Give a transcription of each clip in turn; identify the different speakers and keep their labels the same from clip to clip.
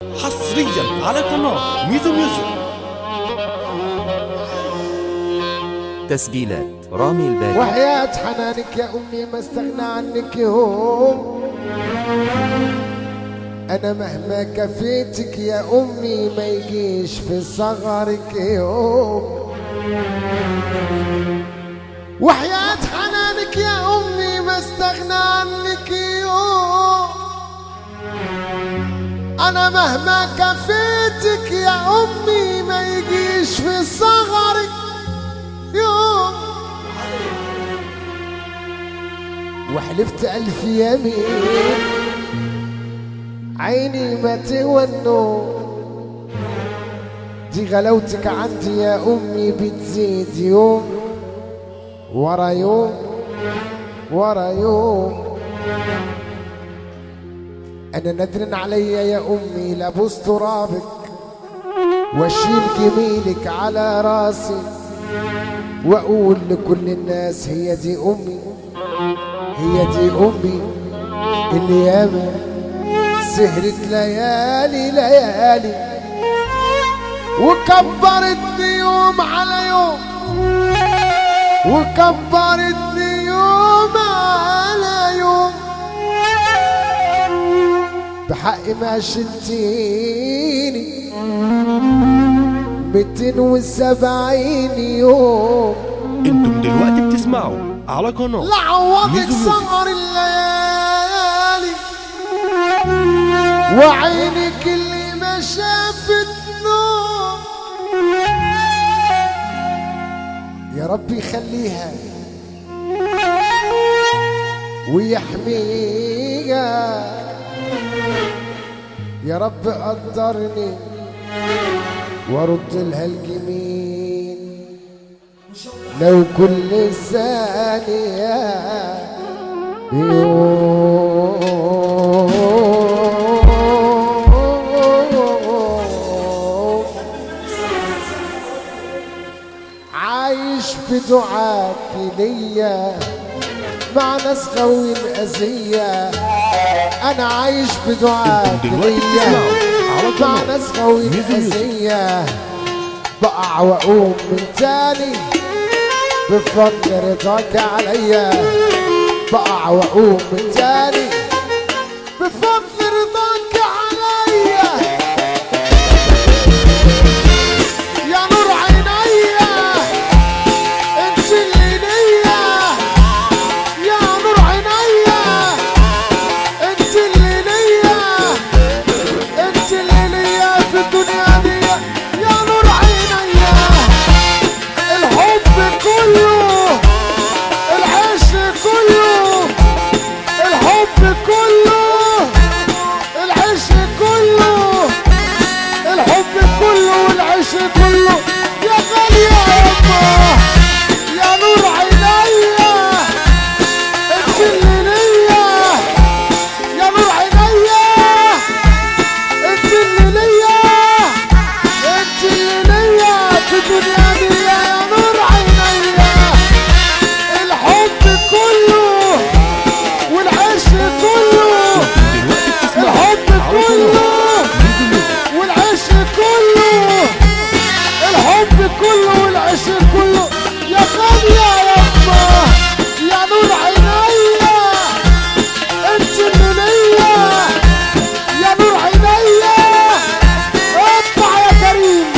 Speaker 1: حصريا على قناة ميزو ميوزك.
Speaker 2: تسجيلات رامي البالي.
Speaker 3: وحياة حنانك يا أمي ما استغنى عنك يوم. أنا مهما كفيتك يا أمي ما يجيش في صغرك يوم. وحياة حنانك يا أمي ما استغنى عنك يوم. أنا مهما كفيتك يا أمي ما يجيش في صغرك يوم. وحلفت ألف يمين عيني ما تونو، دي غلاوتك عندي يا أمي بتزيد يوم ورا يوم ورا يوم. أنا ندر عليا يا أمي لابوس ترابك واشيل جميلك على راسي وأقول لكل الناس هي دي أمي، هي دي أمي اللي ياما سهرت ليالي ليالي وكبرتني يوم على يوم، وكبرتني يوم على يوم. بحق ما شلتيني 270 يوم.
Speaker 1: انتم دلوقتي بتسمعوا على قناة
Speaker 3: لعوضك
Speaker 1: ميزو ميوزك.
Speaker 3: سهر الليالي وعينك اللي ما شافت نوم. يا رب يخليها ويحميها، يا رب قدرني وارد لها الجميل لو كل ثانية بيوم. عايش بدعاك ليا مع ناس غاوي الأذية. أنا عايش بدعاك ليا مع ناس غاوي الأذية. بقع وأقوم من تاني بفضل رضاك عليا. بقع وأقوم من تاني بفضل رضاك عليا. يا نور عينيا انت اللي ليا، يا نور عينيا انت اللي ليا، انت اللي ليا في الدنيا دي. يا نور عينيا الحب كله العشق كله، الحب كله العشق كله، الحب كله والعشق كله. يا غالية يابا يا نور عينيا انت اللي ليا، يا نور عينيا انت اللي ليا، انت اللي ليا في الدنيا دي. يا نور عينيا الحب كله والعشق كله، الحب كله والعشق كله، الحب كله والعشق كله. يا غالية يابا يا نور عينيا انت اللي ليا، يا نور عينيا اطلع يا كريم.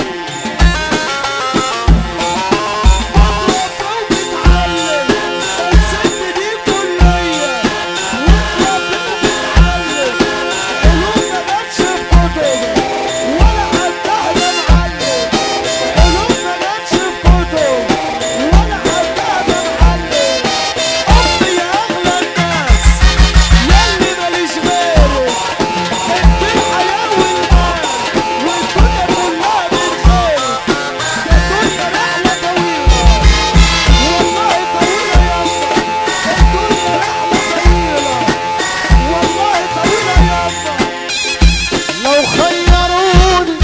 Speaker 3: لو خيروني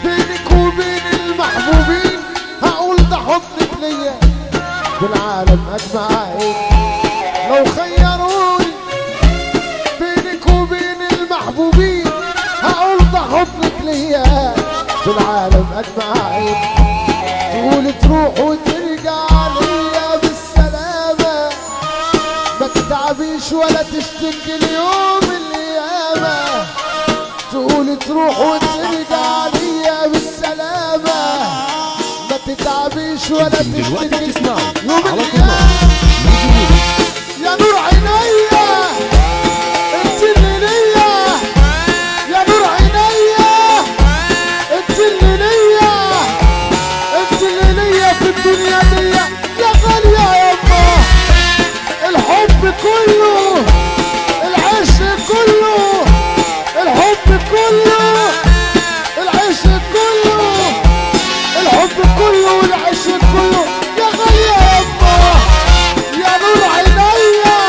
Speaker 3: بينك وبين المحبوبين هقول ده حبك ليا بالعالم اجمعين. لو خيروني بينك وبين المحبوبين هقول ليا في العالم أجمعين. تقول تروح وترجع ليا بالسلامة، ما تتعبيش ولا تشتكي اليوم القيامة. تقول تروح وترجع ليا بالسلامة، ما تتعبيش ولا
Speaker 1: انتم دلوقتي
Speaker 3: تشتكي
Speaker 1: بتسمعوا
Speaker 3: يوم
Speaker 1: على
Speaker 3: القيامة.
Speaker 1: قناة ميزو ميوزك.
Speaker 3: يا نور عينيا انت اللي ليا، يا نور عينيا انت اللي ليا، انت اللي ليا في الدنيا دي يا غالية يابا. الحب كله، العشق كله، الحب كله، العشق كله، الحب كله والعشق كله يا غالية يابا. يا نور عينيا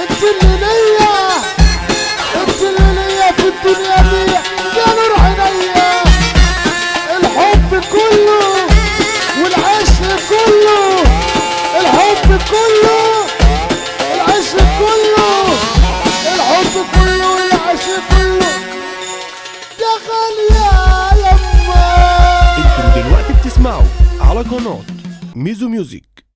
Speaker 3: انت اللي ليا، انت اللي ليا في الدنيا دي يا نور عينيا. الحب كله والعشق كله، الحب كله، العشق كله، الحب كله والعشق كله يا غالية يما.
Speaker 1: انتم دلوقتي بتسمعوا على قناة ميزو ميوزك.